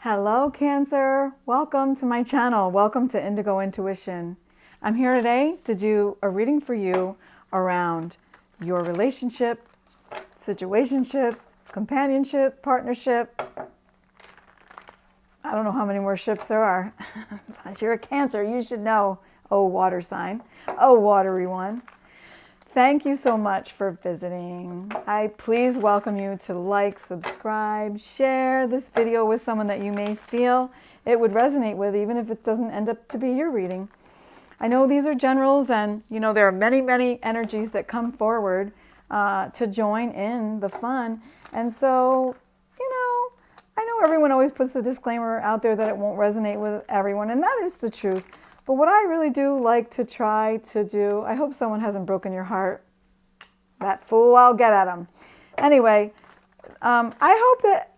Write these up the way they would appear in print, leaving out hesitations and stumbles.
Hello, Cancer. Welcome to my channel. Welcome to Indigo Intuition. I'm here today to do a reading for you around your relationship, situationship, companionship, partnership. I don't know how many more ships there are, but you're a Cancer. You should know. Oh, water sign. Oh, watery one. Thank you so much for visiting. I please welcome you to like, subscribe, share this video with someone that you may feel it would resonate with, even if it doesn't end up to be your reading. I know these are generals, and there are many, many energies that come forward to join in the fun. And so, I know everyone always puts the disclaimer out there that it won't resonate with everyone, and that is the truth. But what I really do like to try to do, I hope someone hasn't broken your heart. That fool, I'll get at him. Anyway, I hope that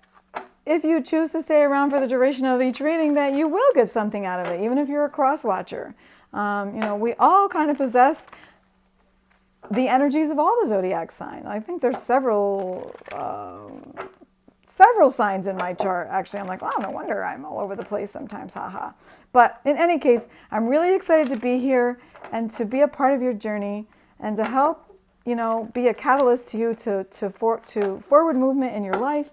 if you choose to stay around for the duration of each reading, that you will get something out of it, even if you're a cross-watcher. We all kind of possess the energies of all the zodiac signs. I think there's several signs in my chart. Actually, I'm like, oh, no wonder I'm all over the place sometimes, haha. But in any case, I'm really excited to be here and to be a part of your journey and to help, be a catalyst to you to forward movement in your life.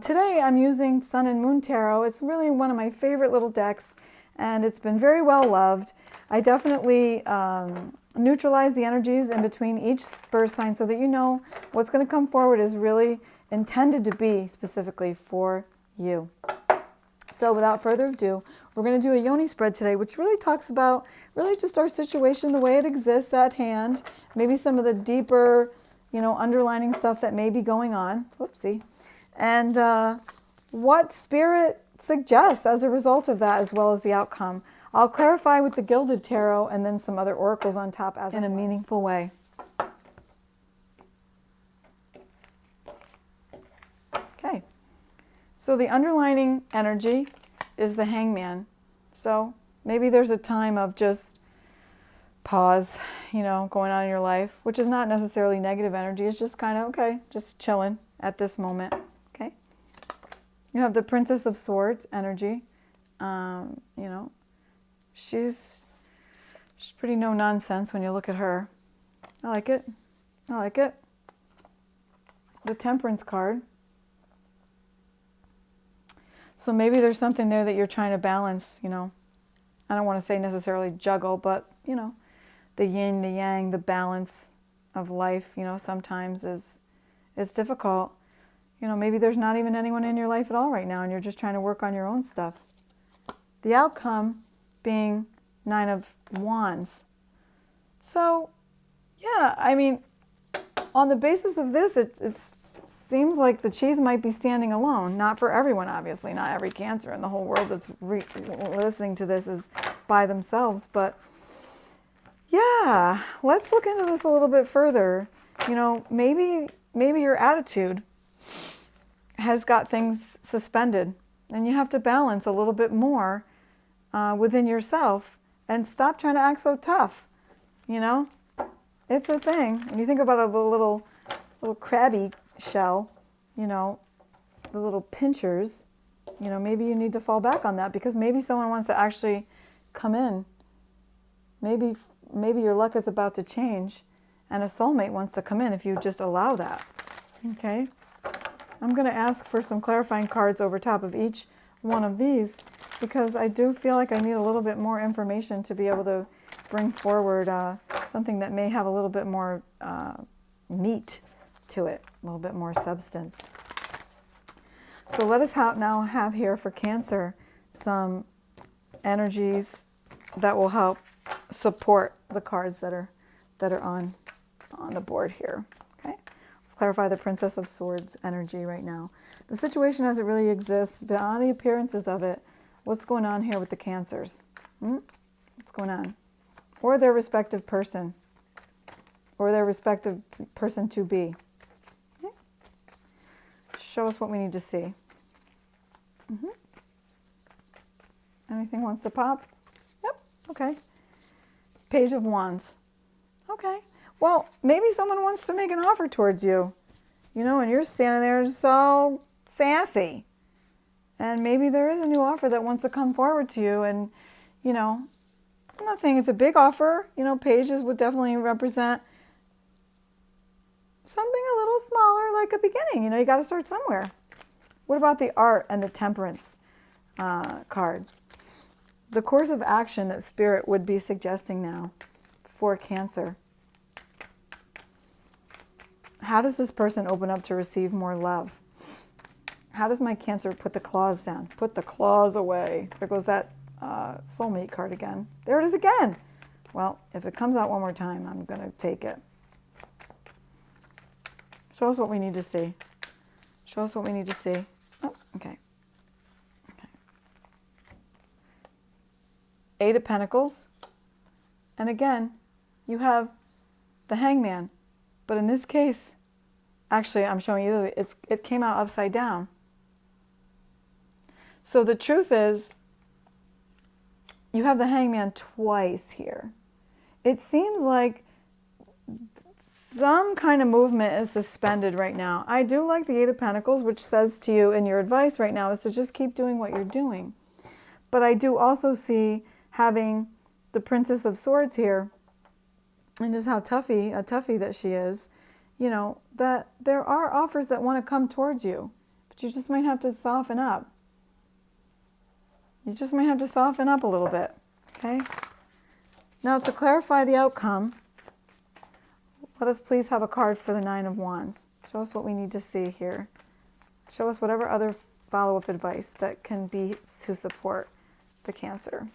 Today, I'm using Sun and Moon Tarot. It's really one of my favorite little decks, and it's been very well loved. I definitely neutralize the energies in between each birth sign so that you know what's going to come forward is really intended to be specifically for you. So without further ado, we're going to do a yoni spread today, which really talks about really just our situation, the way it exists at hand, maybe some of the deeper, underlining stuff that may be going on. Whoopsie. And what spirit suggests as a result of that, as well as the outcome. I'll clarify with the Gilded Tarot and then some other oracles on top as in a meaningful way. Okay, so the underlining energy is the Hangman. So maybe there's a time of just pause, going on in your life, which is not necessarily negative energy. It's just kind of, okay, just chilling at this moment, okay? You have the Princess of Swords energy. She's pretty no nonsense when you look at her. I like it. I like it. The Temperance card. So maybe there's something there that you're trying to balance, I don't want to say necessarily juggle, but, the yin, the yang, the balance of life, sometimes it's difficult. Maybe there's not even anyone in your life at all right now, and you're just trying to work on your own stuff. The outcome being 9 of Wands. So, yeah, on the basis of this, it seems like the cheese might be standing alone. Not for everyone, obviously. Not every Cancer in the whole world that's listening to this is by themselves. But yeah, let's look into this a little bit further. Maybe your attitude has got things suspended, and you have to balance a little bit more within yourself and stop trying to act so tough. It's a thing. When you think about a little crabby shell, the little pinchers, maybe you need to fall back on that because maybe someone wants to actually come in. Maybe your luck is about to change and a soulmate wants to come in if you just allow that. Okay? I'm going to ask for some clarifying cards over top of each one of these because I do feel like I need a little bit more information to be able to bring forward something that may have a little bit more meat to it, a little bit more substance. So let us now have here for Cancer some energies that will help support the cards that are on the board here. Okay, let's clarify the Princess of Swords energy right now. The situation as it really exists, beyond the appearances of it, what's going on here with the Cancers? What's going on? Or their respective person, or their respective person to be. Okay. Show us what we need to see. Anything wants to pop? Yep, okay. Page of Wands. Okay. Well, maybe someone wants to make an offer towards you, and you're standing there so sassy. And maybe there is a new offer that wants to come forward to you. And, you know, I'm not saying it's a big offer. You know, pages would definitely represent something a little smaller, like a beginning. You know, you got to start somewhere. What about the art and the temperance card? The course of action that Spirit would be suggesting now for Cancer. How does this person open up to receive more love? How does my Cancer put the claws down? Put the claws away. There goes that soulmate card again. There it is again. Well, if it comes out one more time, I'm going to take it. Show us what we need to see. Show us what we need to see. Oh, okay. Eight of Pentacles. And again, you have the Hangman. But in this case, actually, I'm showing you it came out upside down. So the truth is, you have the Hangman twice here. It seems like some kind of movement is suspended right now. I do like the Eight of Pentacles, which says to you in your advice right now is to just keep doing what you're doing. But I do also see having the Princess of Swords here, and just how toughy that she is, you know, that there are offers that want to come towards you, but you just might have to soften up. You just might have to soften up a little bit, okay? Now, to clarify the outcome, let us please have a card for the Nine of Wands. Show us what we need to see here. Show us whatever other follow-up advice that can be to support the Cancer.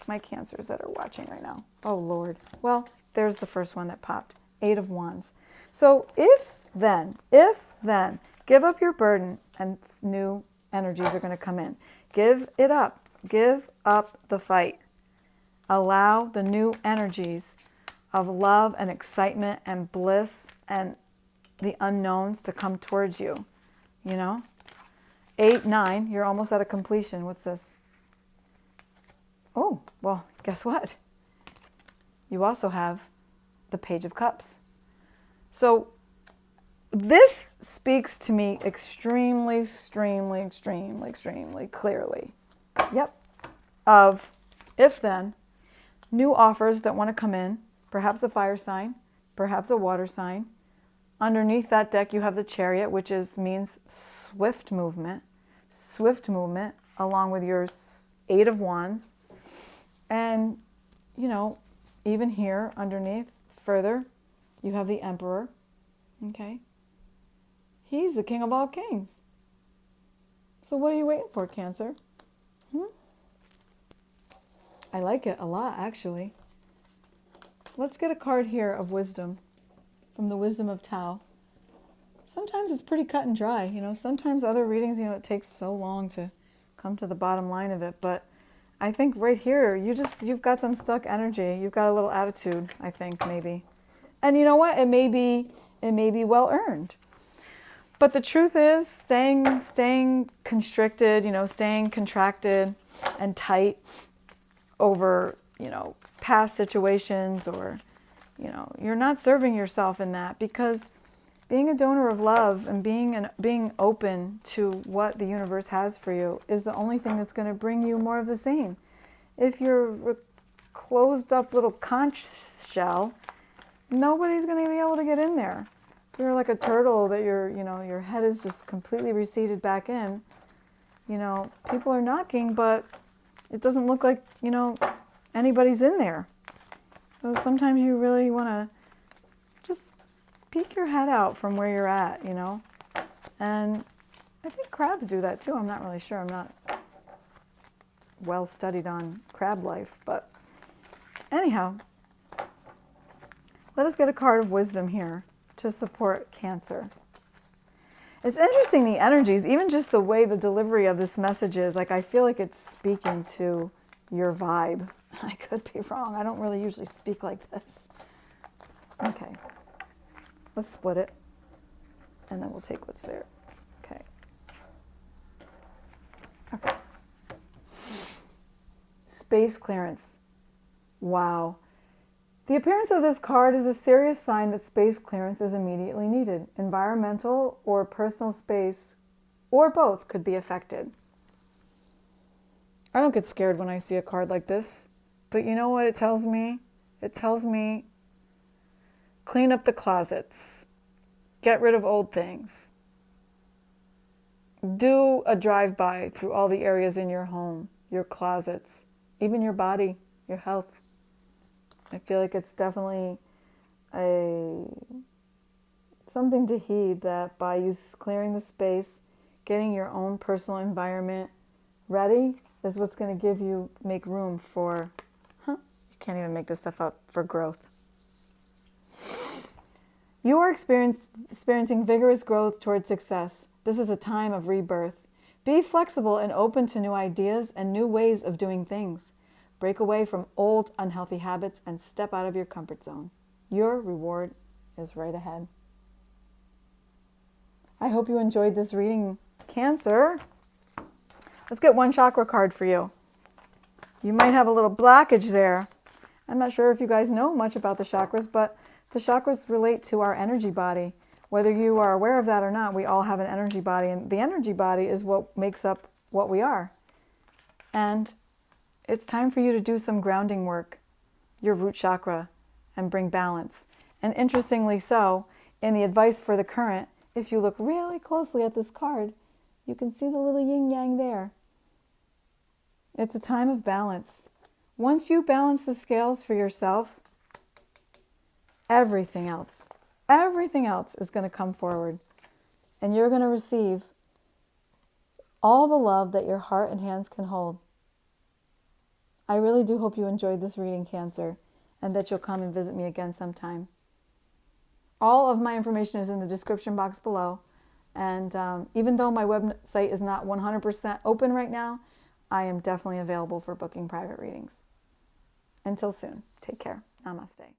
My Cancers that are watching right now. Oh, Lord. Well, there's the first one that popped. Eight of Wands. So if then, give up your burden and new energies are going to come in. Give it up. Give up the fight. Allow the new energies of love and excitement and bliss and the unknowns to come towards you. You know? 8, 9, you're almost at a completion. What's this? Oh, well, guess what? You also have the Page of Cups. So this speaks to me extremely clearly. Yep. Of if then, new offers that want to come in, perhaps a fire sign, perhaps a water sign. Underneath that deck, you have the Chariot, which means swift movement along with your Eight of Wands. And, you know, even here underneath further, you have the Emperor. Okay. He's the king of all kings. So what are you waiting for, Cancer? I like it a lot, actually. Let's get a card here of wisdom from the Wisdom of Tao. Sometimes it's pretty cut and dry. You know, sometimes other readings, you know, it takes so long to come to the bottom line of it. But I think right here, you've got some stuck energy. You've got a little attitude, I think, maybe. And you know what? It may be well earned. But the truth is, staying constricted, you know, staying contracted and tight over, you know, past situations, or, you know, you're not serving yourself in that, because being a donor of love and being open to what the universe has for you is the only thing that's going to bring you more of the same. If you're a closed up little conch shell, nobody's going to be able to get in there. If you're like a turtle that your head is just completely receded back in, you know, people are knocking, but it doesn't look like, you know, anybody's in there. So sometimes you really want to just peek your head out from where you're at, you know. And I think crabs do that too. I'm not really sure. I'm not well studied on crab life. But anyhow, let us get a card of wisdom here to support Cancer. It's interesting, the energies, even just the way the delivery of this message is. Like, I feel like it's speaking to your vibe. I could be wrong. I don't really usually speak like this. Okay. Let's split it, and then we'll take what's there. Okay. Okay. Space clearance. Wow. The appearance of this card is a serious sign that space clearance is immediately needed. Environmental or personal space or both could be affected. I don't get scared when I see a card like this, but you know what it tells me? It tells me clean up the closets, get rid of old things, do a drive-by through all the areas in your home, your closets, even your body, your health. I feel like it's definitely something to heed, that by you clearing the space, getting your own personal environment ready is what's going to make room for, you can't even make this stuff up, for growth. You are experiencing vigorous growth towards success. This is a time of rebirth. Be flexible and open to new ideas and new ways of doing things. Break away from old, unhealthy habits and step out of your comfort zone. Your reward is right ahead. I hope you enjoyed this reading, Cancer. Let's get one chakra card for you. You might have a little blockage there. I'm not sure if you guys know much about the chakras, but the chakras relate to our energy body. Whether you are aware of that or not, we all have an energy body, and the energy body is what makes up what we are. And it's time for you to do some grounding work, your root chakra, and bring balance. And interestingly so, in the advice for the current, if you look really closely at this card, you can see the little yin-yang there. It's a time of balance. Once you balance the scales for yourself, everything else is going to come forward. And you're going to receive all the love that your heart and hands can hold. I really do hope you enjoyed this reading, Cancer, and that you'll come and visit me again sometime. All of my information is in the description box below. And even though my website is not 100% open right now, I am definitely available for booking private readings. Until soon, take care. Namaste.